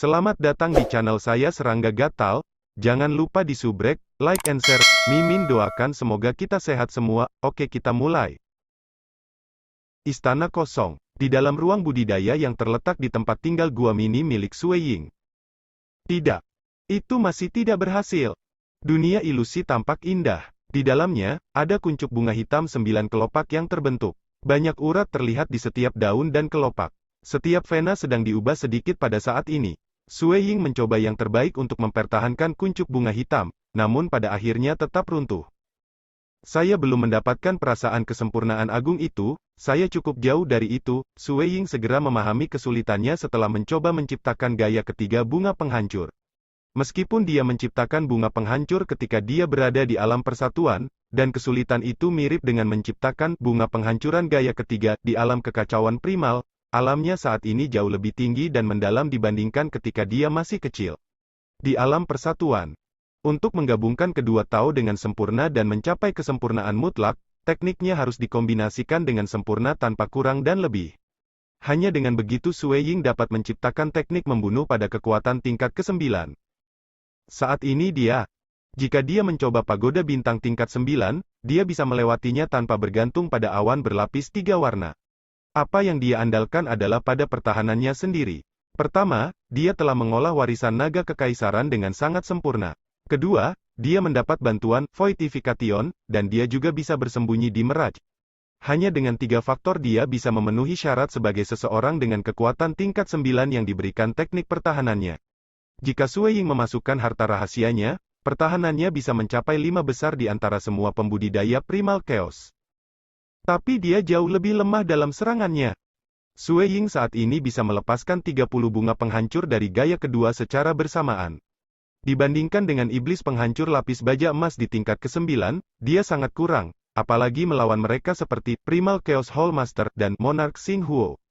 Selamat datang di channel saya Serangga Gatal. Jangan lupa di subrek, like and share. Mimin doakan semoga kita sehat semua. Oke, kita mulai. Istana kosong. Di dalam ruang budidaya yang terletak di tempat tinggal gua mini milik Sue Ying. Tidak. Itu masih tidak berhasil. Dunia ilusi tampak indah. Di dalamnya, ada kuncup bunga hitam 9 kelopak yang terbentuk. Banyak urat terlihat di setiap daun dan kelopak. Setiap vena sedang diubah sedikit pada saat ini. Sue Ying mencoba yang terbaik untuk mempertahankan kuncup bunga hitam, namun pada akhirnya tetap runtuh. Saya belum mendapatkan perasaan kesempurnaan agung itu, saya cukup jauh dari itu. Sue Ying segera memahami kesulitannya setelah mencoba menciptakan gaya ketiga bunga penghancur. Meskipun dia menciptakan bunga penghancur ketika dia berada di alam persatuan, dan kesulitan itu mirip dengan menciptakan bunga penghancuran gaya ketiga di alam kekacauan primal, alamnya saat ini jauh lebih tinggi dan mendalam dibandingkan ketika dia masih kecil. Di alam persatuan, untuk menggabungkan kedua Tao dengan sempurna dan mencapai kesempurnaan mutlak, tekniknya harus dikombinasikan dengan sempurna tanpa kurang dan lebih. Hanya dengan begitu Sue Ying dapat menciptakan teknik membunuh pada kekuatan tingkat ke-9. Saat ini jika dia mencoba pagoda bintang tingkat 9, dia bisa melewatinya tanpa bergantung pada awan berlapis 3 warna. Apa yang dia andalkan adalah pada pertahanannya sendiri. Pertama, dia telah mengolah warisan naga kekaisaran dengan sangat sempurna. Kedua, dia mendapat bantuan Voidification, dan dia juga bisa bersembunyi di Mirage. Hanya dengan 3 faktor dia bisa memenuhi syarat sebagai seseorang dengan kekuatan tingkat 9 yang diberikan teknik pertahanannya. Jika Sue Ying memasukkan harta rahasianya, pertahanannya bisa mencapai 5 besar di antara semua pembudidaya Primal Chaos. Tapi dia jauh lebih lemah dalam serangannya. Sue Ying saat ini bisa melepaskan 30 bunga penghancur dari gaya kedua secara bersamaan. Dibandingkan dengan iblis penghancur lapis baja emas di tingkat ke-9, dia sangat kurang, apalagi melawan mereka seperti Primal Chaos Hallmaster dan Monarch Xing Huo.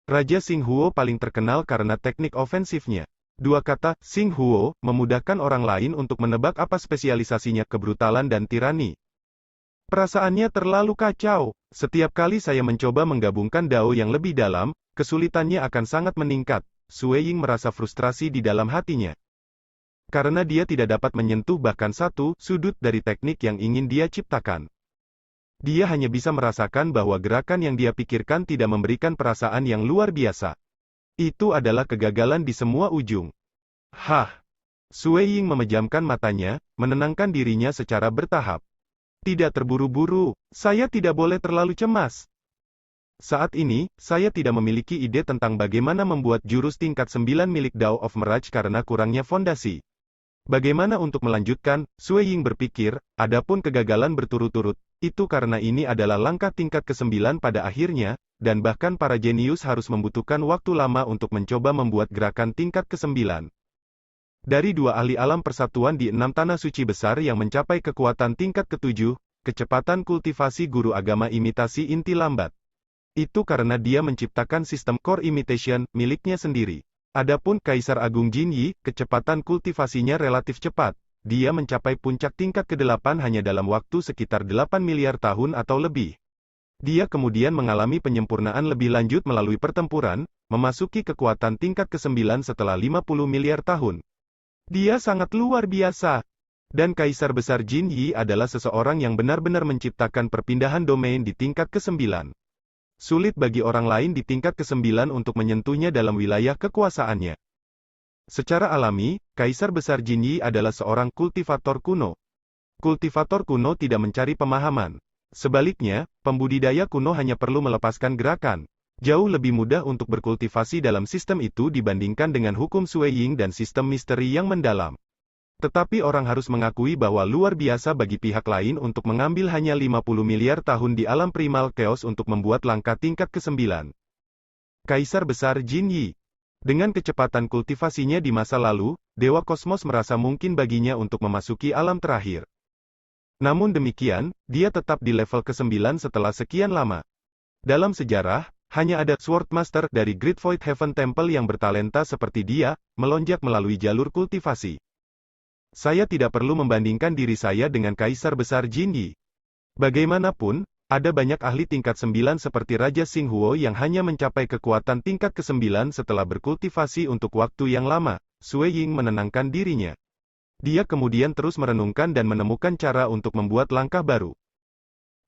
Raja Xing Huo paling terkenal karena teknik ofensifnya. Dua kata, Xing Huo, memudahkan orang lain untuk menebak apa spesialisasinya, kebrutalan dan tirani. Perasaannya terlalu kacau. Setiap kali saya mencoba menggabungkan Dao yang lebih dalam, kesulitannya akan sangat meningkat. Sue Ying merasa frustrasi di dalam hatinya. Karena dia tidak dapat menyentuh bahkan satu sudut dari teknik yang ingin dia ciptakan. Dia hanya bisa merasakan bahwa gerakan yang dia pikirkan tidak memberikan perasaan yang luar biasa. Itu adalah kegagalan di semua ujung. Hah! Sue Ying memejamkan matanya, menenangkan dirinya secara bertahap. Tidak terburu-buru, saya tidak boleh terlalu cemas. Saat ini, saya tidak memiliki ide tentang bagaimana membuat jurus tingkat 9 milik Dao of Mirage karena kurangnya fondasi. Bagaimana untuk melanjutkan, Sue Ying berpikir, adapun kegagalan berturut-turut, itu karena ini adalah langkah tingkat ke-9 pada akhirnya, dan bahkan para jenius harus membutuhkan waktu lama untuk mencoba membuat gerakan tingkat ke-9. Dari 2 ahli alam persatuan di 6 tanah suci besar yang mencapai kekuatan tingkat ke-7, kecepatan kultivasi guru agama imitasi inti lambat. Itu karena dia menciptakan sistem core imitation miliknya sendiri. Adapun Kaisar Agung Jin Yi, kecepatan kultivasinya relatif cepat. Dia mencapai puncak tingkat ke-8 hanya dalam waktu sekitar 8 miliar tahun atau lebih. Dia kemudian mengalami penyempurnaan lebih lanjut melalui pertempuran, memasuki kekuatan tingkat ke-9 setelah 50 miliar tahun. Dia sangat luar biasa. Dan Kaisar Besar Jin Yi adalah seseorang yang benar-benar menciptakan perpindahan domain di tingkat ke-9. Sulit bagi orang lain di tingkat ke-9 untuk menyentuhnya dalam wilayah kekuasaannya. Secara alami, Kaisar Besar Jin Yi adalah seorang kultivator kuno. Kultivator kuno tidak mencari pemahaman. Sebaliknya, pembudidaya kuno hanya perlu melepaskan gerakan. Jauh lebih mudah untuk berkultivasi dalam sistem itu dibandingkan dengan hukum Sue Ying dan sistem misteri yang mendalam. Tetapi orang harus mengakui bahwa luar biasa bagi pihak lain untuk mengambil hanya 50 miliar tahun di alam primal chaos untuk membuat langkah tingkat ke-9. Kaisar Besar Jin Yi. Dengan kecepatan kultivasinya di masa lalu, Dewa Kosmos merasa mungkin baginya untuk memasuki alam terakhir. Namun demikian, dia tetap di level ke-9 setelah sekian lama. Dalam sejarah, hanya ada Swordmaster dari Great Void Heaven Temple yang bertalenta seperti dia, melonjak melalui jalur kultivasi. Saya tidak perlu membandingkan diri saya dengan Kaisar Besar Jin Yi. Bagaimanapun, Ada banyak ahli tingkat 9 seperti Raja Xinghuo yang hanya mencapai kekuatan tingkat ke-9 setelah berkultivasi untuk waktu yang lama. Sui Ying menenangkan dirinya. Dia kemudian terus merenungkan dan menemukan cara untuk membuat langkah baru.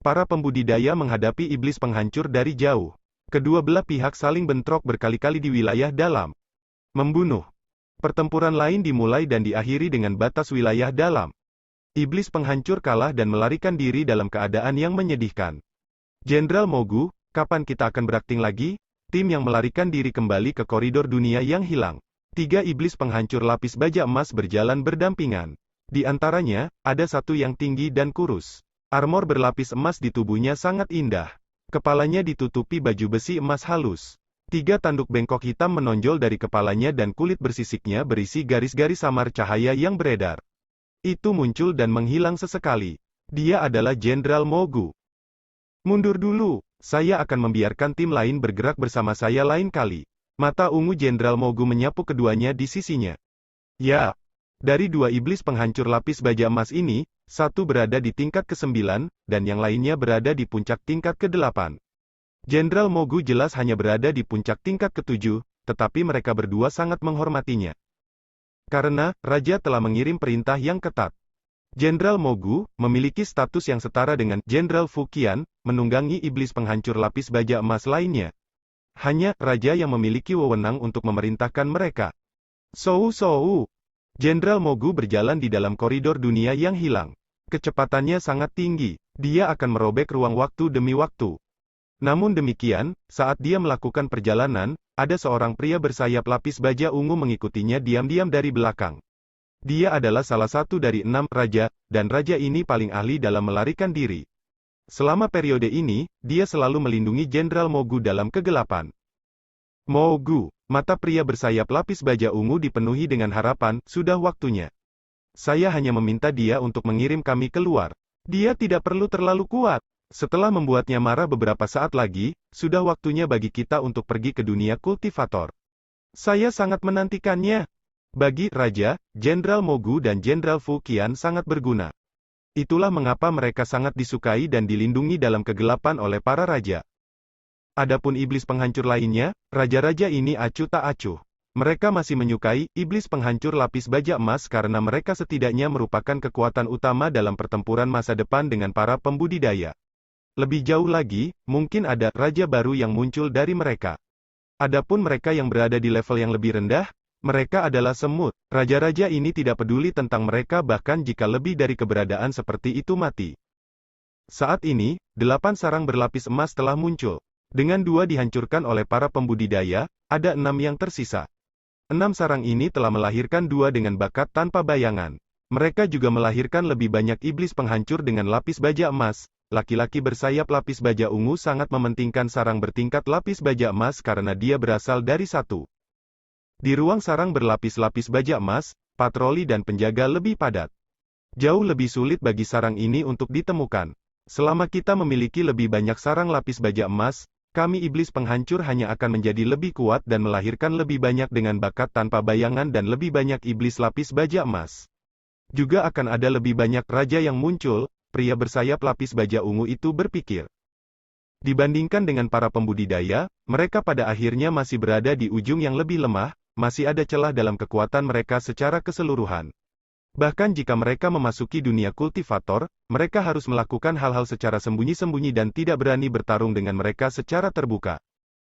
Para pembudidaya menghadapi iblis penghancur dari jauh. Kedua belah pihak saling bentrok berkali-kali di wilayah dalam. Membunuh. Pertempuran lain dimulai dan diakhiri dengan batas wilayah dalam. Iblis penghancur kalah dan melarikan diri dalam keadaan yang menyedihkan. Jenderal Mogu, kapan kita akan berakting lagi? Tim yang melarikan diri kembali ke koridor dunia yang hilang. 3 iblis penghancur lapis baja emas berjalan berdampingan. Di antaranya, ada satu yang tinggi dan kurus. Armor berlapis emas di tubuhnya sangat indah. Kepalanya ditutupi baju besi emas halus. 3 tanduk bengkok hitam menonjol dari kepalanya dan kulit bersisiknya berisi garis-garis samar cahaya yang beredar. Itu muncul dan menghilang sesekali. Dia adalah Jenderal Mogu. Mundur dulu, saya akan membiarkan tim lain bergerak bersama saya lain kali. Mata ungu Jenderal Mogu menyapu keduanya di sisinya. Ya, dari 2 iblis penghancur lapis baja emas ini, satu berada di tingkat ke-9, dan yang lainnya berada di puncak tingkat ke-8. Jenderal Mogu jelas hanya berada di puncak tingkat ke-7, tetapi mereka berdua sangat menghormatinya. Karena, Raja telah mengirim perintah yang ketat. Jenderal Mogu, memiliki status yang setara dengan Jenderal Fuqian, menunggangi iblis penghancur lapis baja emas lainnya. Hanya, Raja yang memiliki wewenang untuk memerintahkan mereka. Sou. Jenderal Mogu berjalan di dalam koridor dunia yang hilang. Kecepatannya sangat tinggi. Dia akan merobek ruang waktu demi waktu. Namun demikian, saat dia melakukan perjalanan, ada seorang pria bersayap lapis baja ungu mengikutinya diam-diam dari belakang. Dia adalah salah satu dari 6 raja, dan raja ini paling ahli dalam melarikan diri. Selama periode ini, dia selalu melindungi Jenderal Mogu dalam kegelapan. Mogu, mata pria bersayap lapis baja ungu dipenuhi dengan harapan, sudah waktunya. Saya hanya meminta dia untuk mengirim kami keluar. Dia tidak perlu terlalu kuat. Setelah membuatnya marah beberapa saat lagi, sudah waktunya bagi kita untuk pergi ke dunia kultivator. Saya sangat menantikannya. Bagi Raja, Jenderal Mogu dan Jenderal Fuqian sangat berguna. Itulah mengapa mereka sangat disukai dan dilindungi dalam kegelapan oleh para raja. Adapun iblis penghancur lainnya, raja-raja ini acuh tak acuh. Mereka masih menyukai iblis penghancur lapis baja emas karena mereka setidaknya merupakan kekuatan utama dalam pertempuran masa depan dengan para pembudidaya. Lebih jauh lagi, mungkin ada raja baru yang muncul dari mereka. Adapun mereka yang berada di level yang lebih rendah, mereka adalah semut. Raja-raja ini tidak peduli tentang mereka bahkan jika lebih dari keberadaan seperti itu mati. Saat ini, 8 sarang berlapis emas telah muncul. Dengan 2 dihancurkan oleh para pembudidaya, ada 6 yang tersisa. 6 sarang ini telah melahirkan 2 dengan bakat tanpa bayangan. Mereka juga melahirkan lebih banyak iblis penghancur dengan lapis baja emas. Laki-laki bersayap lapis baja ungu sangat mementingkan sarang bertingkat lapis baja emas karena dia berasal dari satu. Di ruang sarang berlapis-lapis baja emas, patroli dan penjaga lebih padat. Jauh lebih sulit bagi sarang ini untuk ditemukan. Selama kita memiliki lebih banyak sarang lapis baja emas, kami iblis penghancur hanya akan menjadi lebih kuat dan melahirkan lebih banyak dengan bakat tanpa bayangan dan lebih banyak iblis lapis baja emas. Juga akan ada lebih banyak raja yang muncul. Pria bersayap lapis baja ungu itu berpikir. Dibandingkan dengan para pembudidaya, mereka pada akhirnya masih berada di ujung yang lebih lemah, masih ada celah dalam kekuatan mereka secara keseluruhan. Bahkan jika mereka memasuki dunia kultivator, mereka harus melakukan hal-hal secara sembunyi-sembunyi dan tidak berani bertarung dengan mereka secara terbuka.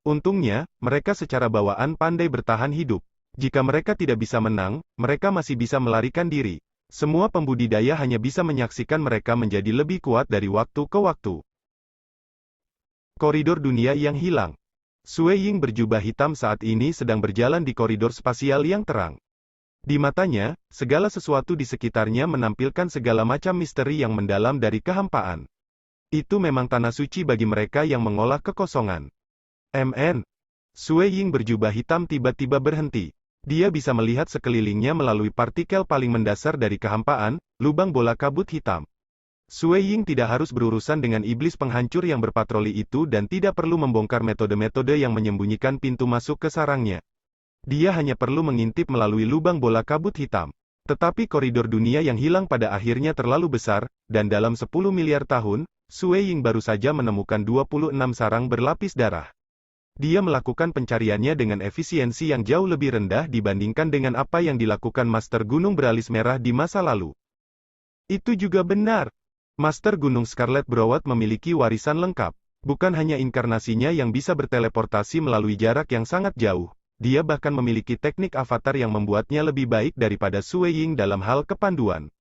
Untungnya, mereka secara bawaan pandai bertahan hidup. Jika mereka tidak bisa menang, mereka masih bisa melarikan diri. Semua pembudidaya hanya bisa menyaksikan mereka menjadi lebih kuat dari waktu ke waktu. Koridor dunia yang hilang. Sui Ying berjubah hitam saat ini sedang berjalan di koridor spasial yang terang. Di matanya, segala sesuatu di sekitarnya menampilkan segala macam misteri yang mendalam dari kehampaan. Itu memang tanah suci bagi mereka yang mengolah kekosongan. Sui Ying berjubah hitam tiba-tiba berhenti. Dia bisa melihat sekelilingnya melalui partikel paling mendasar dari kehampaan, lubang bola kabut hitam. Sui Ying tidak harus berurusan dengan iblis penghancur yang berpatroli itu dan tidak perlu membongkar metode-metode yang menyembunyikan pintu masuk ke sarangnya. Dia hanya perlu mengintip melalui lubang bola kabut hitam. Tetapi koridor dunia yang hilang pada akhirnya terlalu besar, dan dalam 10 miliar tahun, Sue Ying baru saja menemukan 26 sarang berlapis darah. Dia melakukan pencariannya dengan efisiensi yang jauh lebih rendah dibandingkan dengan apa yang dilakukan Master Gunung Beralis Merah di masa lalu. Itu juga benar. Master Gunung Scarlet Broward memiliki warisan lengkap. Bukan hanya inkarnasinya yang bisa berteleportasi melalui jarak yang sangat jauh, dia bahkan memiliki teknik avatar yang membuatnya lebih baik daripada Sue Ying dalam hal kepanduan.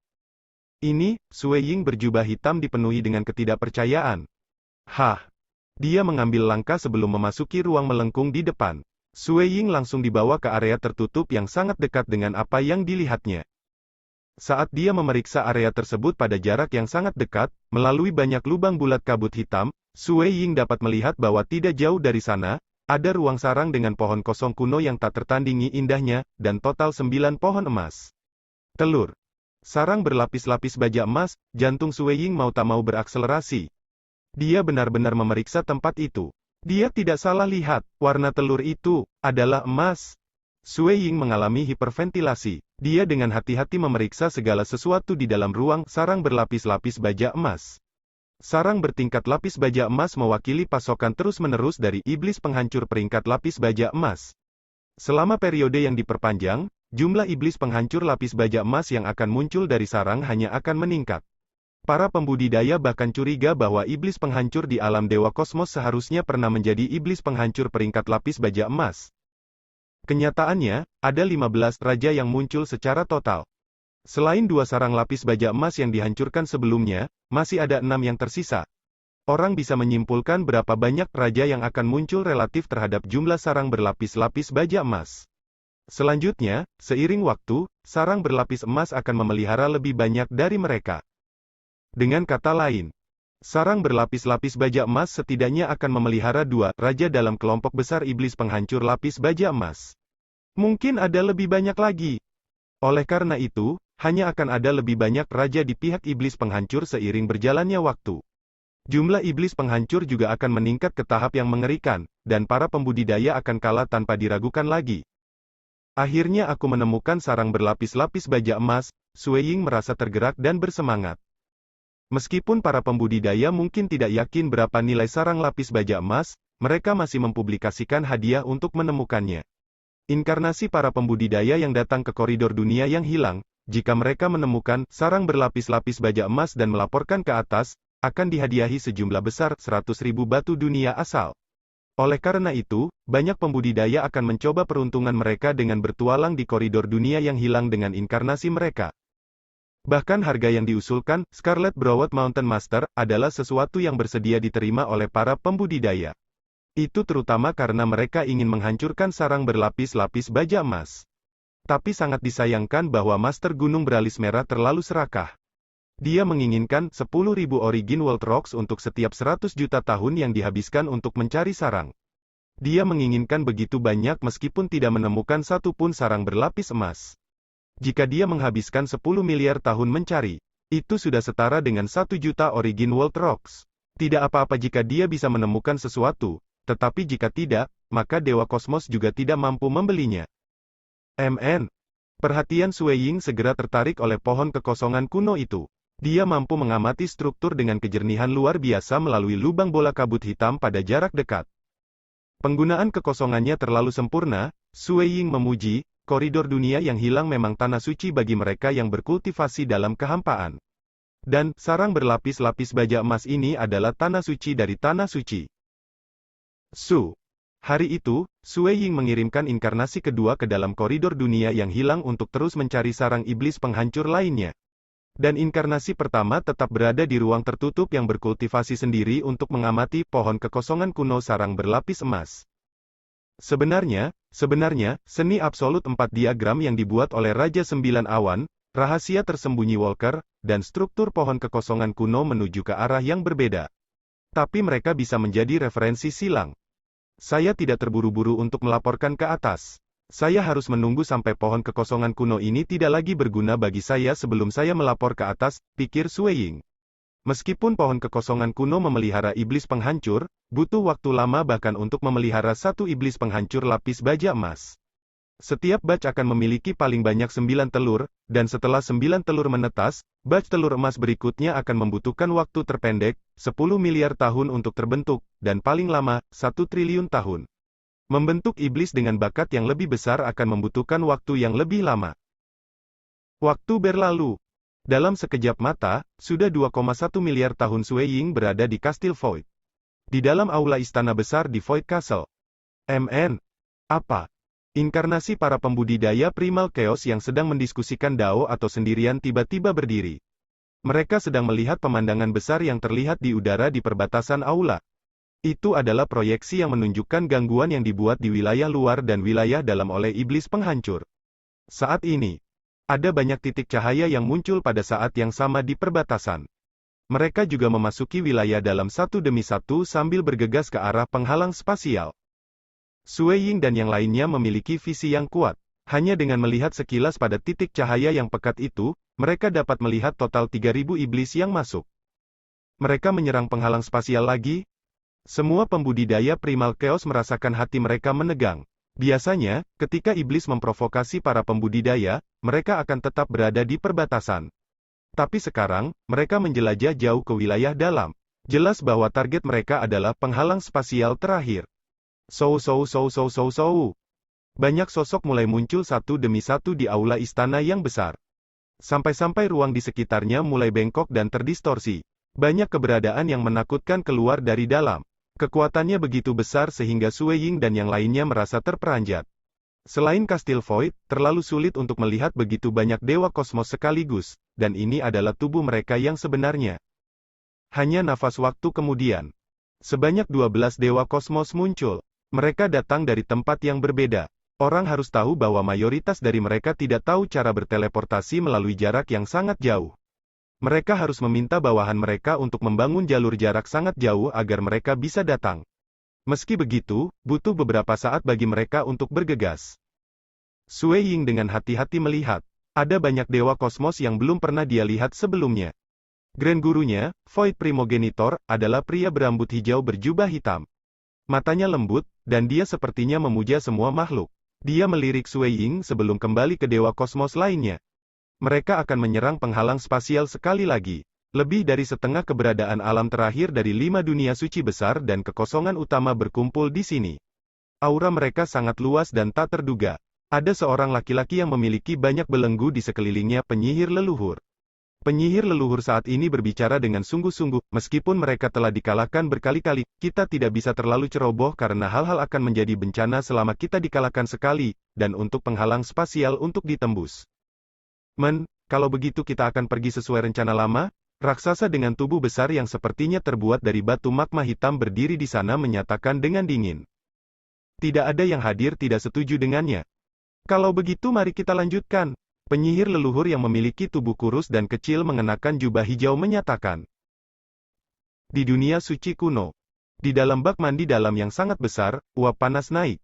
Ini, Sue Ying berjubah hitam dipenuhi dengan ketidakpercayaan. Hah! Dia mengambil langkah sebelum memasuki ruang melengkung di depan. Sue Ying langsung dibawa ke area tertutup yang sangat dekat dengan apa yang dilihatnya. Saat dia memeriksa area tersebut pada jarak yang sangat dekat, melalui banyak lubang bulat kabut hitam, Sue Ying dapat melihat bahwa tidak jauh dari sana, ada ruang sarang dengan pohon kosong kuno yang tak tertandingi indahnya, dan total 9 pohon emas. Telur. Sarang berlapis-lapis baja emas, jantung Sue Ying mau tak mau berakselerasi. Dia benar-benar memeriksa tempat itu. Dia tidak salah lihat, warna telur itu adalah emas. Sue Ying mengalami hiperventilasi. Dia dengan hati-hati memeriksa segala sesuatu di dalam ruang sarang berlapis-lapis baja emas. Sarang bertingkat lapis baja emas mewakili pasokan terus-menerus dari iblis penghancur peringkat lapis baja emas. Selama periode yang diperpanjang, jumlah iblis penghancur lapis baja emas yang akan muncul dari sarang hanya akan meningkat. Para pembudidaya bahkan curiga bahwa iblis penghancur di alam Dewa Kosmos seharusnya pernah menjadi iblis penghancur peringkat lapis baja emas. Kenyataannya, ada 15 raja yang muncul secara total. Selain 2 sarang lapis baja emas yang dihancurkan sebelumnya, masih ada 6 yang tersisa. Orang bisa menyimpulkan berapa banyak raja yang akan muncul relatif terhadap jumlah sarang berlapis-lapis baja emas. Selanjutnya, seiring waktu, sarang berlapis emas akan memelihara lebih banyak dari mereka. Dengan kata lain, sarang berlapis-lapis baja emas setidaknya akan memelihara 2 raja dalam kelompok besar iblis penghancur lapis baja emas. Mungkin ada lebih banyak lagi. Oleh karena itu, hanya akan ada lebih banyak raja di pihak iblis penghancur seiring berjalannya waktu. Jumlah iblis penghancur juga akan meningkat ke tahap yang mengerikan, dan para pembudidaya akan kalah tanpa diragukan lagi. Akhirnya aku menemukan sarang berlapis-lapis baja emas. Sue Ying merasa tergerak dan bersemangat. Meskipun para pembudidaya mungkin tidak yakin berapa nilai sarang lapis baja emas, mereka masih mempublikasikan hadiah untuk menemukannya. Inkarnasi para pembudidaya yang datang ke koridor dunia yang hilang, jika mereka menemukan sarang berlapis-lapis baja emas dan melaporkan ke atas, akan dihadiahi sejumlah besar 100.000 batu dunia asal. Oleh karena itu, banyak pembudidaya akan mencoba peruntungan mereka dengan bertualang di koridor dunia yang hilang dengan inkarnasi mereka. Bahkan harga yang diusulkan, Scarlet Broward Mountain Master, adalah sesuatu yang bersedia diterima oleh para pembudidaya. Itu terutama karena mereka ingin menghancurkan sarang berlapis-lapis baja emas. Tapi sangat disayangkan bahwa Master Gunung Beralis Merah terlalu serakah. Dia menginginkan 10.000 Origin World Rocks untuk setiap 100 juta tahun yang dihabiskan untuk mencari sarang. Dia menginginkan begitu banyak meskipun tidak menemukan satu pun sarang berlapis emas. Jika dia menghabiskan 10 miliar tahun mencari, itu sudah setara dengan 1 juta Origin World Rocks. Tidak apa-apa jika dia bisa menemukan sesuatu, tetapi jika tidak, maka Dewa Kosmos juga tidak mampu membelinya. Perhatian Sue Ying segera tertarik oleh pohon kekosongan kuno itu. Dia mampu mengamati struktur dengan kejernihan luar biasa melalui lubang bola kabut hitam pada jarak dekat. Penggunaan kekosongannya terlalu sempurna, Sue Ying memuji. Koridor dunia yang hilang memang tanah suci bagi mereka yang berkultivasi dalam kehampaan. Dan, sarang berlapis-lapis baja emas ini adalah tanah suci dari tanah suci. Hari itu, Sue Ying mengirimkan inkarnasi kedua ke dalam koridor dunia yang hilang untuk terus mencari sarang iblis penghancur lainnya. Dan inkarnasi pertama tetap berada di ruang tertutup yang berkultivasi sendiri untuk mengamati pohon kekosongan kuno sarang berlapis emas. Sebenarnya, seni absolut 4 diagram yang dibuat oleh Raja 9 Awan, rahasia tersembunyi Walker, dan struktur pohon kekosongan kuno menuju ke arah yang berbeda. Tapi mereka bisa menjadi referensi silang. Saya tidak terburu-buru untuk melaporkan ke atas. Saya harus menunggu sampai pohon kekosongan kuno ini tidak lagi berguna bagi saya sebelum saya melapor ke atas, pikir Sue Ying. Meskipun pohon kekosongan kuno memelihara iblis penghancur, butuh waktu lama bahkan untuk memelihara satu iblis penghancur lapis baja emas. Setiap batch akan memiliki paling banyak 9 telur, dan setelah 9 telur menetas, batch telur emas berikutnya akan membutuhkan waktu terpendek, 10 miliar tahun untuk terbentuk, dan paling lama, 1 triliun tahun. Membentuk iblis dengan bakat yang lebih besar akan membutuhkan waktu yang lebih lama. Waktu berlalu. Dalam sekejap mata, sudah 2,1 miliar tahun Sui Ying berada di Kastil Void. Di dalam aula istana besar di Void Castle. MN. Apa? Inkarnasi para pembudidaya Primal Chaos yang sedang mendiskusikan Dao atau sendirian tiba-tiba berdiri. Mereka sedang melihat pemandangan besar yang terlihat di udara di perbatasan aula. Itu adalah proyeksi yang menunjukkan gangguan yang dibuat di wilayah luar dan wilayah dalam oleh iblis penghancur. Saat ini, ada banyak titik cahaya yang muncul pada saat yang sama di perbatasan. Mereka juga memasuki wilayah dalam satu demi satu sambil bergegas ke arah penghalang spasial. Sui Ying dan yang lainnya memiliki visi yang kuat. Hanya dengan melihat sekilas pada titik cahaya yang pekat itu, mereka dapat melihat total 3.000 iblis yang masuk. Mereka menyerang penghalang spasial lagi? Semua pembudidaya Primal Chaos merasakan hati mereka menegang. Biasanya, ketika iblis memprovokasi para pembudidaya, mereka akan tetap berada di perbatasan. Tapi sekarang, mereka menjelajah jauh ke wilayah dalam. Jelas bahwa target mereka adalah penghalang spasial terakhir. Banyak sosok mulai muncul satu demi satu di aula istana yang besar. Sampai-sampai ruang di sekitarnya mulai bengkok dan terdistorsi. Banyak keberadaan yang menakutkan keluar dari dalam. Kekuatannya begitu besar sehingga Sui Ying dan yang lainnya merasa terperanjat. Selain Kastil Void, terlalu sulit untuk melihat begitu banyak dewa kosmos sekaligus, dan ini adalah tubuh mereka yang sebenarnya. Hanya nafas waktu kemudian, sebanyak 12 dewa kosmos muncul. Mereka datang dari tempat yang berbeda. Orang harus tahu bahwa mayoritas dari mereka tidak tahu cara berteleportasi melalui jarak yang sangat jauh. Mereka harus meminta bawahan mereka untuk membangun jalur jarak sangat jauh agar mereka bisa datang. Meski begitu, butuh beberapa saat bagi mereka untuk bergegas. Sui Ying dengan hati-hati melihat, ada banyak dewa kosmos yang belum pernah dia lihat sebelumnya. Grand gurunya, Void Primogenitor, adalah pria berambut hijau berjubah hitam. Matanya lembut, dan dia sepertinya memuja semua makhluk. Dia melirik Sui Ying sebelum kembali ke dewa kosmos lainnya. Mereka akan menyerang penghalang spasial sekali lagi. Lebih dari setengah keberadaan alam terakhir dari 5 dunia suci besar dan kekosongan utama berkumpul di sini. Aura mereka sangat luas dan tak terduga. Ada seorang laki-laki yang memiliki banyak belenggu di sekelilingnya penyihir leluhur. Penyihir leluhur saat ini berbicara dengan sungguh-sungguh, meskipun mereka telah dikalahkan berkali-kali, kita tidak bisa terlalu ceroboh karena hal-hal akan menjadi bencana selama kita dikalahkan sekali, dan untuk penghalang spasial untuk ditembus. Kalau begitu kita akan pergi sesuai rencana lama? Raksasa dengan tubuh besar yang sepertinya terbuat dari batu magma hitam berdiri di sana menyatakan dengan dingin. Tidak ada yang hadir tidak setuju dengannya. Kalau begitu mari kita lanjutkan. Penyihir leluhur yang memiliki tubuh kurus dan kecil mengenakan jubah hijau menyatakan. Di dunia suci kuno. Di dalam bak mandi dalam yang sangat besar, uap panas naik.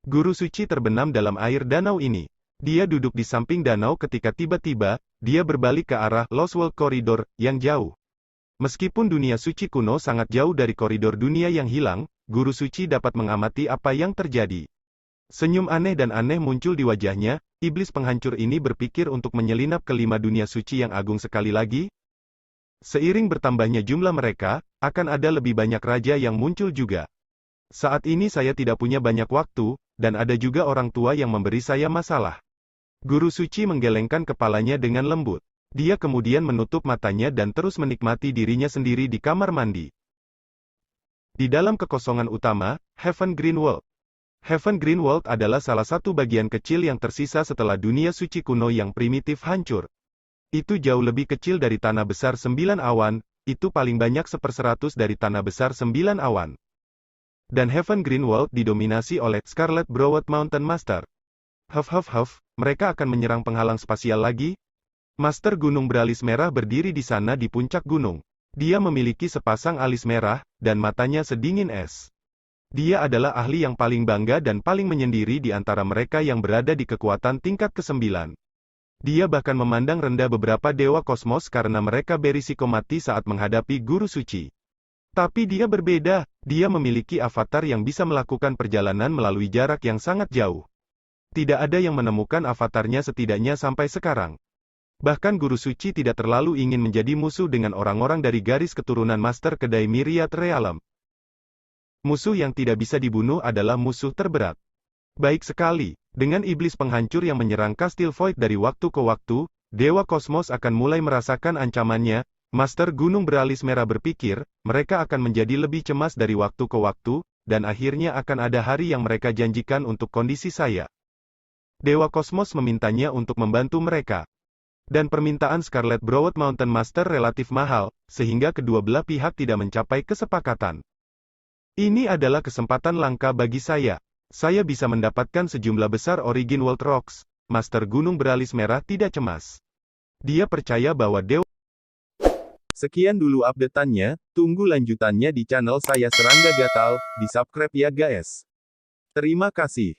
Guru suci terbenam dalam air danau ini. Dia duduk di samping danau ketika tiba-tiba, dia berbalik ke arah Lost World Corridor, yang jauh. Meskipun dunia suci kuno sangat jauh dari koridor dunia yang hilang, guru suci dapat mengamati apa yang terjadi. Senyum aneh dan aneh muncul di wajahnya, iblis penghancur ini berpikir untuk menyelinap ke 5 dunia suci yang agung sekali lagi. Seiring bertambahnya jumlah mereka, akan ada lebih banyak raja yang muncul juga. Saat ini saya tidak punya banyak waktu, dan ada juga orang tua yang memberi saya masalah. Guru suci menggelengkan kepalanya dengan lembut. Dia kemudian menutup matanya dan terus menikmati dirinya sendiri di kamar mandi. Di dalam kekosongan utama, Heaven Green World. Heaven Green World adalah salah satu bagian kecil yang tersisa setelah dunia suci kuno yang primitif hancur. Itu jauh lebih kecil dari tanah besar 9 awan, itu paling banyak 1/100 dari tanah besar 9 awan. Dan Heaven Green World didominasi oleh Scarlet Browed Mountain Master. Mereka akan menyerang penghalang spasial lagi? Master Gunung beralis merah berdiri di sana di puncak gunung. Dia memiliki sepasang alis merah, dan matanya sedingin es. Dia adalah ahli yang paling bangga dan paling menyendiri di antara mereka yang berada di kekuatan tingkat ke-9. Dia bahkan memandang rendah beberapa dewa kosmos karena mereka berisiko mati saat menghadapi guru suci. Tapi dia berbeda, dia memiliki avatar yang bisa melakukan perjalanan melalui jarak yang sangat jauh. Tidak ada yang menemukan avatarnya setidaknya sampai sekarang. Bahkan Guru Suci tidak terlalu ingin menjadi musuh dengan orang-orang dari garis keturunan Master Kedai Myriad Realm. Musuh yang tidak bisa dibunuh adalah musuh terberat. Baik sekali, dengan iblis penghancur yang menyerang Kastil Void dari waktu ke waktu, Dewa Kosmos akan mulai merasakan ancamannya. Master Gunung Beralis Merah berpikir, mereka akan menjadi lebih cemas dari waktu ke waktu, dan akhirnya akan ada hari yang mereka janjikan untuk kondisi saya. Dewa Kosmos memintanya untuk membantu mereka. Dan permintaan Scarlet Broad Mountain Master relatif mahal, sehingga kedua belah pihak tidak mencapai kesepakatan. Ini adalah kesempatan langka bagi saya. Saya bisa mendapatkan sejumlah besar Origin World Rocks. Master Gunung Beralis Merah tidak cemas. Dia percaya bahwa Dewa... Sekian dulu update-annya, tunggu lanjutannya di channel saya Serangga Gatal, di subscribe ya guys. Terima kasih.